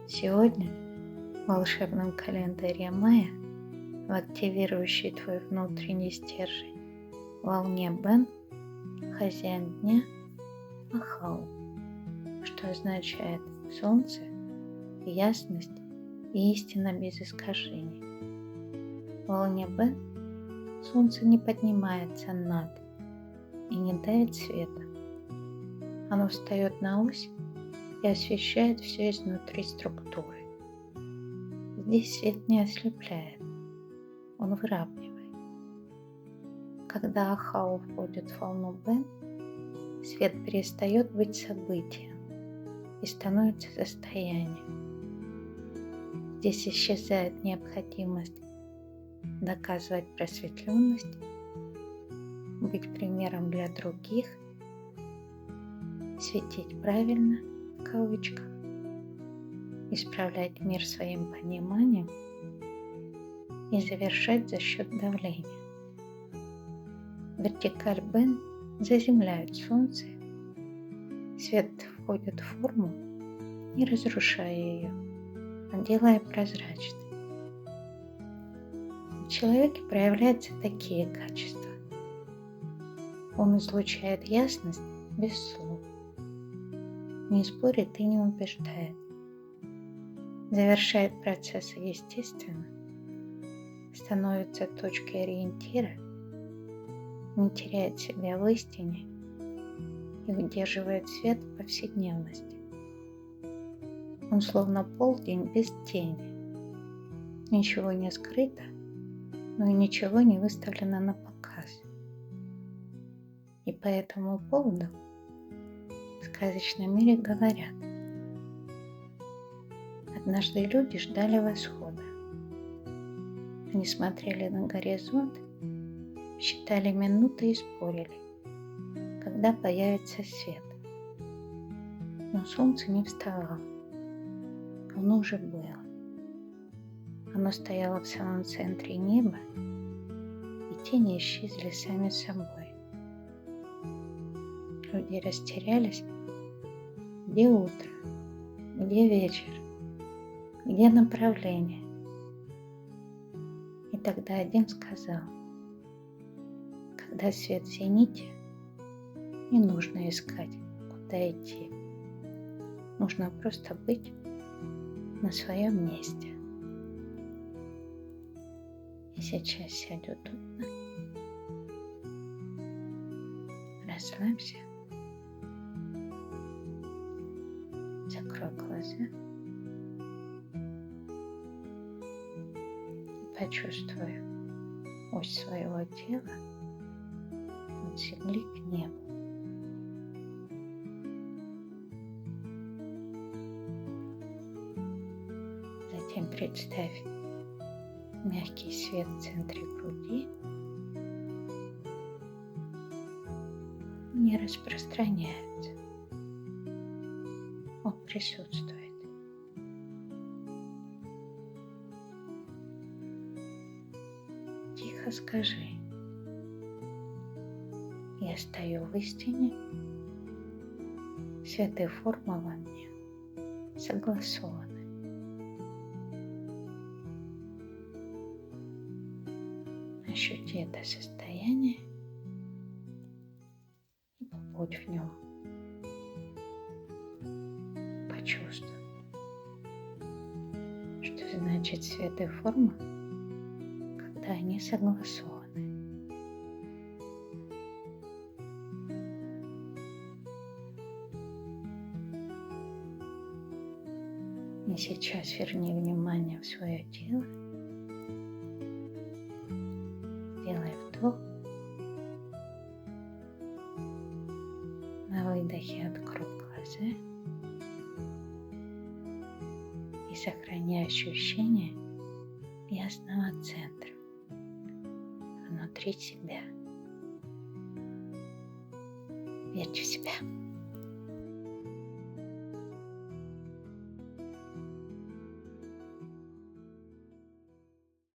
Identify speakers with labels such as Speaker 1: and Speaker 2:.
Speaker 1: Сегодня в волшебном календаре Майя, в активирующей твой внутренний стержень волне Бен, хозяин дня Ахау, что означает солнце, ясность и истина без искажений. В волне Бен солнце не поднимается над и не дает света. Оно встает на ось и освещает все изнутри структуры. Здесь свет не ослепляет, он выравнивает. Когда Ахау входит в волну Бен, свет перестает быть событием и становится состоянием. Здесь исчезает необходимость доказывать просветленность, быть примером для других, светить правильно, в кавычках, исправлять мир своим пониманием и завершать за счет давления. Вертикаль Бен заземляет солнце, свет входит в форму, не разрушая ее, а делая прозрачной. В человеке проявляются такие качества. Он излучает ясность без слов, не спорит и не убеждает, завершает процессы естественно, становится точкой ориентира, не теряет себя в истине и удерживает свет в повседневности. Он словно полдень без тени. Ничего не скрыто, но и ничего не выставлено на показ. И по этому поводу в сказочном мире говорят: однажды люди ждали восхода. Они смотрели на горизонт, считали минуты и спорили, когда появится свет. Но солнце не вставало. Оно уже было. Оно стояло в самом центре неба, и тени исчезли сами собой. Люди растерялись. Где утро? Где вечер? Где направление? И тогда один сказал: когда свет в зените, не нужно искать, куда идти. Нужно просто быть на своем месте. И сейчас сядь удобно, расслабься, закрой глаза и почувствуй ось своего тела от земли к небу. Затем представь мягкий свет в центре груди, не распространяется, он присутствует. Тихо скажи: я стою в истине, свет и форма во мне согласованы. Ощути это состояние и побудь в нем. Почувствуй, что значит свет и форма, когда они согласованы. И сейчас верни внимание в свое тело. Сделай вдох. На выдохе открой глаза и сохраняй ощущение ясного центра внутри себя. Верь в себя.